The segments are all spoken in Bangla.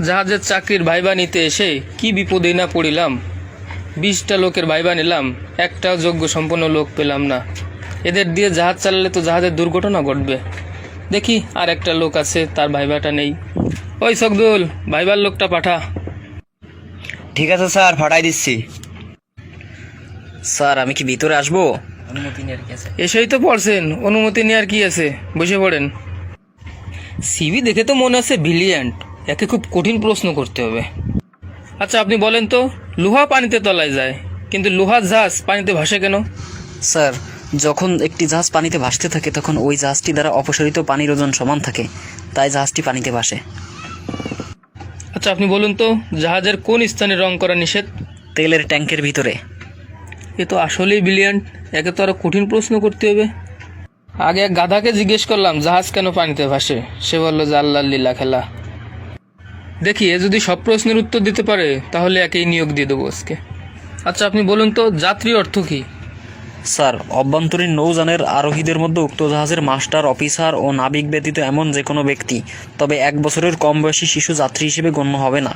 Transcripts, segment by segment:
জাহাজের চাকরির ভাইবা নিতে এসে কি বিপদে না পড়িলাম। 20টা লোকের ভাইবা নিলাম, একটাও যোগ্য সম্পন্ন লোক পেলাম না। এদের দিয়ে জাহাজ চালালে তো জাহাজের দুর্ঘটনা ঘটবে। দেখি আর একটা লোক আছে, তার ভাইবাটা নেই। ওই সকদুল, ভাইবার লোকটা পাঠা। ঠিক আছে স্যার, পাঠাই দিচ্ছি। স্যার আমি কি ভিতরে আসবো? অনুমতি নেওয়ার কি আছে? এসেই তো পড়ছেন, অনুমতি নেওয়ার কি আছে, বসে পড়েন। সিভি দেখে তো মনে আছে ব্রিলিয়ান্ট, একে খুব কঠিন প্রশ্ন করতে হবে। আচ্ছা আপনি বলেন তো, লোহা পানিতে তলায় যায়, কিন্তু লোহার জাহাজ পানিতে ভাসে কেন? স্যার, যখন একটি জাহাজ পানিতে ভাসতে থাকে তখন ওই জাহাজটি দ্বারা অপসারিত পানির ওজন সমান থাকে, তাই জাহাজটি পানিতে ভাসে। আচ্ছা আপনি বলুন তো, জাহাজের কোন স্থানে রং করা নিষেধ? তেলের ট্যাঙ্কের ভিতরে। এ তো আসলেই ব্রিলিয়ান্ট, একে তো আরো কঠিন প্রশ্ন করতে হবে। আগে এক গাধাকে জিজ্ঞেস করলাম জাহাজ কেন পানিতে ভাসে, সে বলল যে আল্লাহর লীলা খেলা। দেখি এ যদি সব প্রশ্নের উত্তর দিতে পারে তাহলে একেই নিয়োগ দিয়ে দেবো আজকে। আচ্ছা আপনি বলুন তো, যাত্রী অর্থ কি? স্যার, অভ্যন্তরীণ নৌযানের আরোহীদের মধ্যে উক্ত জাহাজের মাস্টার, অফিসার ও নাবিক ব্যতীত এমন যে কোনো ব্যক্তি, তবে 1 বছরের কম বয়সী শিশু যাত্রী হিসেবে গণ্য হবে না।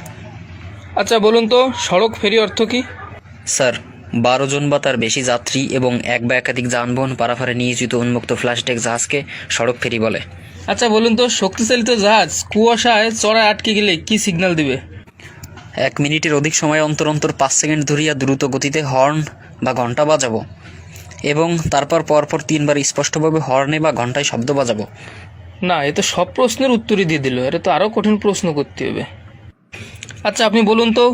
আচ্ছা বলুন তো, সড়ক ফেরি অর্থ কি? স্যার, 12 জন বা তার বেশি যাত্রী এবং এক বা একাধিক যানবাহন পারাপারে নিয়োজিত উন্মুক্ত ফ্ল্যাশডেক জাহাজকে সড়ক ফেরি বলে। আচ্ছা বলুন তো, শক্তিচালিত জাহাজ কুয়াশায় চড়ায় আটকে গেলে কি সিগন্যাল দিবে? 1 মিনিটের অধিক সময় অন্তর অন্তর 5 সেকেন্ড ধরিয়া দ্রুত গতিতে হর্ন বা ঘণ্টা বাজাবো, এবং তারপর পরপর 3 বার স্পষ্টভাবে হর্নে বা ঘণ্টায় শব্দ বাজাবো। না, এ তো সব প্রশ্নের উত্তরই দিয়ে দিল, এটা তো আরও কঠিন প্রশ্ন করতে হবে। আচ্ছা আপনি বলুন তো,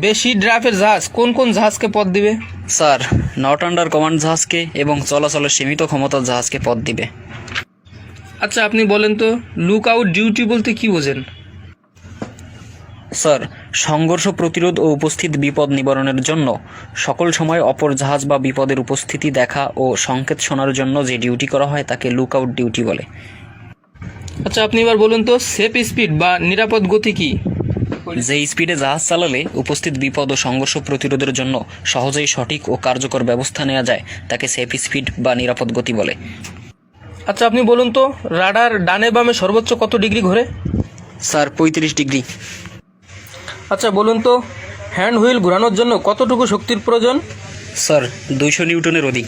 বেশি ড্রাফের জাহাজ কোন কোন জাহাজকে পথ দিবে? স্যার, নট আন্ডার কমান্ড জাহাজকে এবং চলাচলের সীমিত ক্ষমতার জাহাজকে পথ দিবে। আচ্ছা আপনি বলেন তো, লুক আউট ডিউটি বলতে কি বোঝেন? স্যার, সংঘর্ষ প্রতিরোধ ও উপস্থিত বিপদ নিবারণের জন্য সকল সময় অপর জাহাজ বা বিপদের উপস্থিতি দেখা ও সংকেত শোনার জন্য যে ডিউটি করা হয় তাকে লুক আউট ডিউটি বলে। আচ্ছা আপনি এবার বলুন তো, সেফ স্পিড বা নিরাপদ গতি কি? যে স্পিডে জাহাজ চালালে উপস্থিত বিপদ ও সংঘর্ষ প্রতিরোধের জন্য সহজেই সঠিক ও কার্যকর ব্যবস্থা নেওয়া যায় তাকে সেফ স্পিড বা নিরাপদ গতি বলে। আচ্ছা আপনি বলুন তো, রাডার ডানে বামে সর্বোচ্চ কত ডিগ্রি ঘোরে? Sir, 35 degree. আচ্ছা বলুন তো, হ্যান্ড হুইল ঘোরানোর জন্য কতটুকু শক্তির প্রয়োজন? স্যার, 200 নিউটনের অধিক।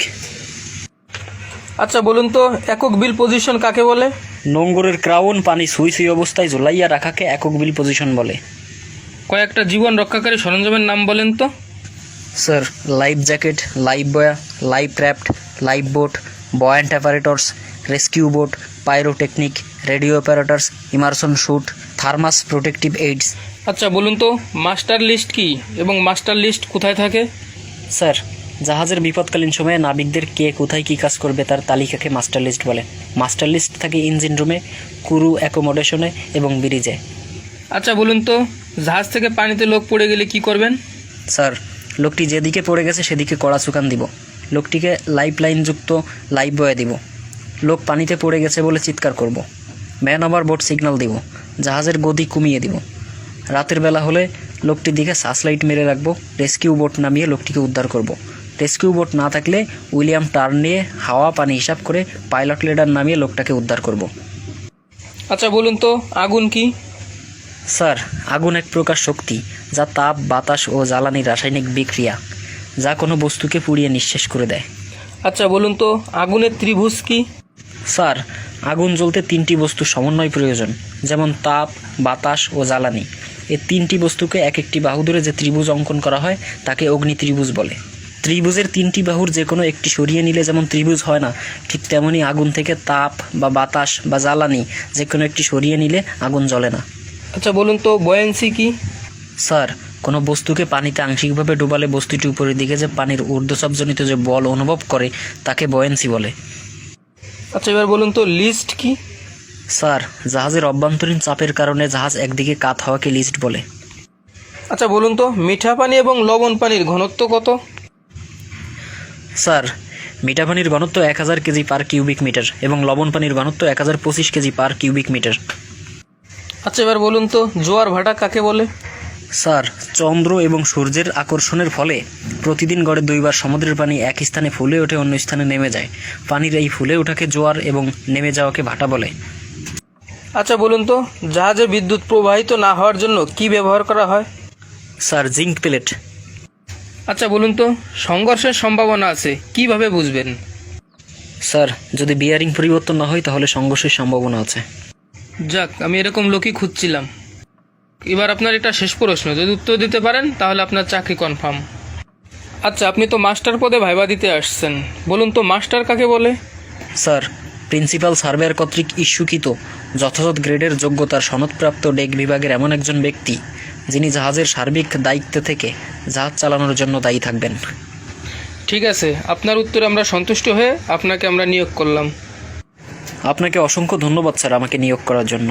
আচ্ছা বলুন তো, একক বিল পজিশন কাকে বলে? নোঙ্গরের ক্রাউন পানি সুই সুই অবস্থায় ঝুলাইয়া রাখাকে একক বিল পজিশন বলে। কয়েকটা জীবন রক্ষাকারী সরঞ্জামের নাম বলেন তো। Sir, life jacket, life buoy, life raft, life boat, buoyant apparatus, rescue boat, pyrotechnic, radio apparatus, immersion suit, thermal protective aids. আচ্ছা বলুন তো, মাস্টার লিস্ট কি এবং মাস্টার লিস্ট কোথায় থাকে? স্যার, জাহাজের বিপদকালীন সময়ে নাবিকদের কে কোথায় কী কাজ করবে তার তালিকাকে মাস্টার লিস্ট বলে। মাস্টার লিস্ট থাকে ইঞ্জিন রুমে, ক্রু অ্যাকোমোডেশনে এবং ব্রিজে। আচ্ছা বলুন তো, জাহাজ থেকে পানিতে লোক পড়ে গেলে কি করবেন? স্যার, লোকটি যেদিকে পড়ে গেছে সেদিকে কড়া চুকান দিব, লোকটিকে লাইফ লাইনযুক্ত লাইফ বয়ে দিব, লোক পানিতে পড়ে গেছে বলে চিৎকার করব, ম্যান ওভার বোট সিগন্যাল দিব, জাহাজের গতি কমিয়ে দিব। রাতের বেলা হলে লোকটির দিকে সার্চ লাইট মেরে রাখবো, রেস্কিউ বোট নামিয়ে লোকটিকে উদ্ধার করব। রেস্কিউ বোট না থাকলে উইলিয়াম টার্ন নিয়ে হাওয়া পানি হিসাব করে পাইলট লেডার নামিয়ে লোকটাকে উদ্ধার করব। আচ্ছা বলুন তো, আগুন কি? স্যার, আগুন এক প্রকার শক্তি যা তাপ, বাতাস ও জ্বালানির রাসায়নিক বিক্রিয়া, যা কোনো বস্তুকে পুড়িয়ে নিঃশেষ করে দেয়। আচ্ছা বলুন তো, আগুনের ত্রিভুজ কি? স্যার, আগুন জ্বলতে 3টি বস্তুর সমন্বয় প্রয়োজন, যেমন তাপ, বাতাস ও জ্বালানি। এই 3টি বস্তুকে এক একটি বাহু ধরে যে ত্রিভুজ অঙ্কন করা হয় তাকে অগ্নি ত্রিভুজ বলে। ত্রিভুজের 3টি বাহুর যে কোনো একটি সরিয়ে নিলে যেমন ত্রিভুজ হয় না, ঠিক তেমনি আগুন থেকে তাপ বা বাতাস বা জ্বালানি যে কোনো একটি সরিয়ে নিলে আগুন জ্বলে না। আচ্ছা বলুন তো, বয়ান্সি কি? স্যার, কোনো বস্তুকে পানিতে আংশিকভাবে ডুবালে বস্তুটি উপরের দিকে যে পানির ঊর্ধ্বচাপজনিত যে বল অনুভব করে তাকে বয়েন্সি বলে। আচ্ছা এবার বলুন তো, লিস্ট কি? স্যার, জাহাজের অভ্যন্তরীণ চাপের কারণে জাহাজ একদিকে কাত হওয়াকে লিস্ট বলে। আচ্ছা বলুন তো, মিঠা পানি এবং লবণ পানির ঘনত্ব কত? স্যার, মিঠা পানির ঘনত্ব 1000 কেজি পার কিউবিক মিটার এবং লবণ পানির ঘনত্ব 1025 কেজি পার কিউবিক মিটার। আচ্ছা এবার বলুন তো, জোয়ার ভাটা কাকে বলে? স্যার, চন্দ্র এবং সূর্যের আকর্ষণের ফলে প্রতিদিন গড়ে 2 বার সমুদ্রের পানি এক স্থানে ফুলে ওঠে অন্য স্থানে নেমে যায়। পানির এই ফুলে ওঠাকে জোয়ার এবং নেমে যাওয়াকে ভাটা বলে। আচ্ছা বলুন তো, জাহাজে বিদ্যুৎ প্রবাহিত না হওয়ার জন্য কি ব্যবহার করা হয়? Sir zinc plate. আচ্ছা বলুন তো, সংঘর্ষের সম্ভাবনা আছে কিভাবে বুঝবেন? স্যার যদি বিয়ারিং পরিবর্তন না হয় তাহলে সংঘর্ষের সম্ভাবনা আছে। যাক, আমি এরকম লোকই খুঁজছিলাম। এবার আপনার এটা শেষ প্রশ্ন, যদি উত্তর দিতে পারেন তাহলে আপনার চাকরি কনফার্ম। আচ্ছা, আপনি তো মাস্টার পদে ভাইবা দিতে আসছেন, বলুন তো মাস্টার কাকে বলে? স্যার প্রিন্সিপাল সার্ভেয়ার কর্তৃক ইস্যুকৃত যথাযথ গ্রেডের যোগ্যতার সনদপ্রাপ্ত ডেক বিভাগের এমন একজন ব্যক্তি যিনি জাহাজের সার্বিক দায়িত্ব থেকে জাহাজ চালানোর জন্য দায়ী থাকবেন। ঠিক আছে, আপনার উত্তরে আমরা সন্তুষ্ট হয়ে আপনাকে আমরা নিয়োগ করলাম। আপনাকে অসংখ্য ধন্যবাদ স্যার আমাকে নিয়োগ করার জন্য।